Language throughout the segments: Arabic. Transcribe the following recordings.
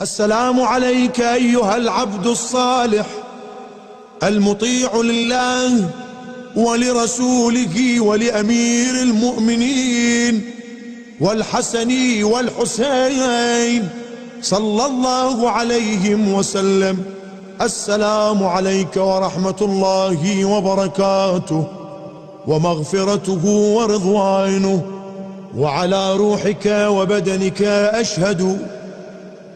السلام عليك أيها العبد الصالح المطيع لله ولرسوله ولأمير المؤمنين والحسن والحسين صلى الله عليهم وسلم. السلام عليك ورحمة الله وبركاته ومغفرته ورضوانه، وعلى روحك وبدنك أشهد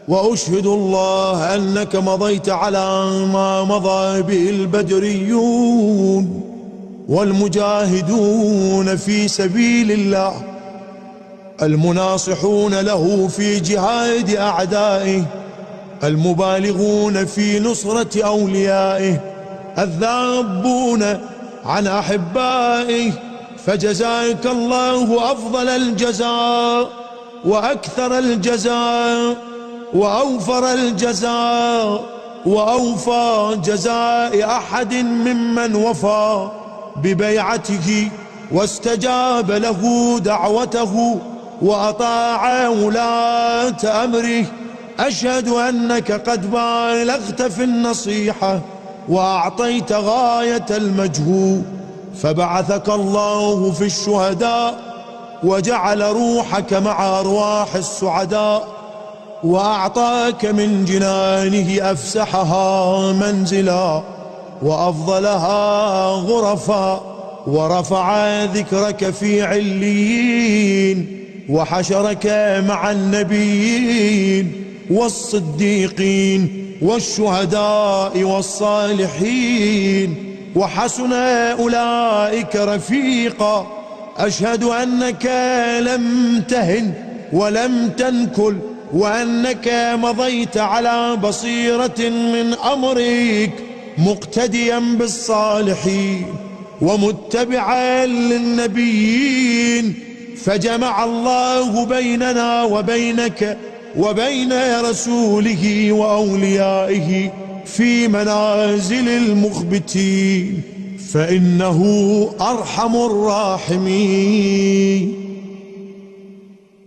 وأشهد الله أنك مضيت على ما مضى به البدريون والمجاهدون في سبيل الله المناصحون له في جهاد أعدائه المبالغون في نصرة أوليائه الذابون عن أحبائه، فجزاك الله أفضل الجزاء وأكثر الجزاء وأوفر الجزاء وأوفى جزاء أحد ممن وفى ببيعته واستجاب له دعوته وأطاع ولاة أمره. أشهد أنك قد بالغت في النصيحة وأعطيت غاية المجهود، فبعثك الله في الشهداء وجعل روحك مع أرواح السعداء، وأعطاك من جنانه أفسحها منزلا وأفضلها غرفا، ورفع ذكرك في عليين، وحشرك مع النبيين والصديقين والشهداء والصالحين، وحسن أولئك رفيقا. أشهد أنك لم تهن ولم تنكل، وأنك مضيت على بصيرة من أمرك مقتديا بالصالحين ومتبعا للنبيين، فجمع الله بيننا وبينك وبين رسوله وأوليائه في منازل المخبتين، فإنه أرحم الراحمين.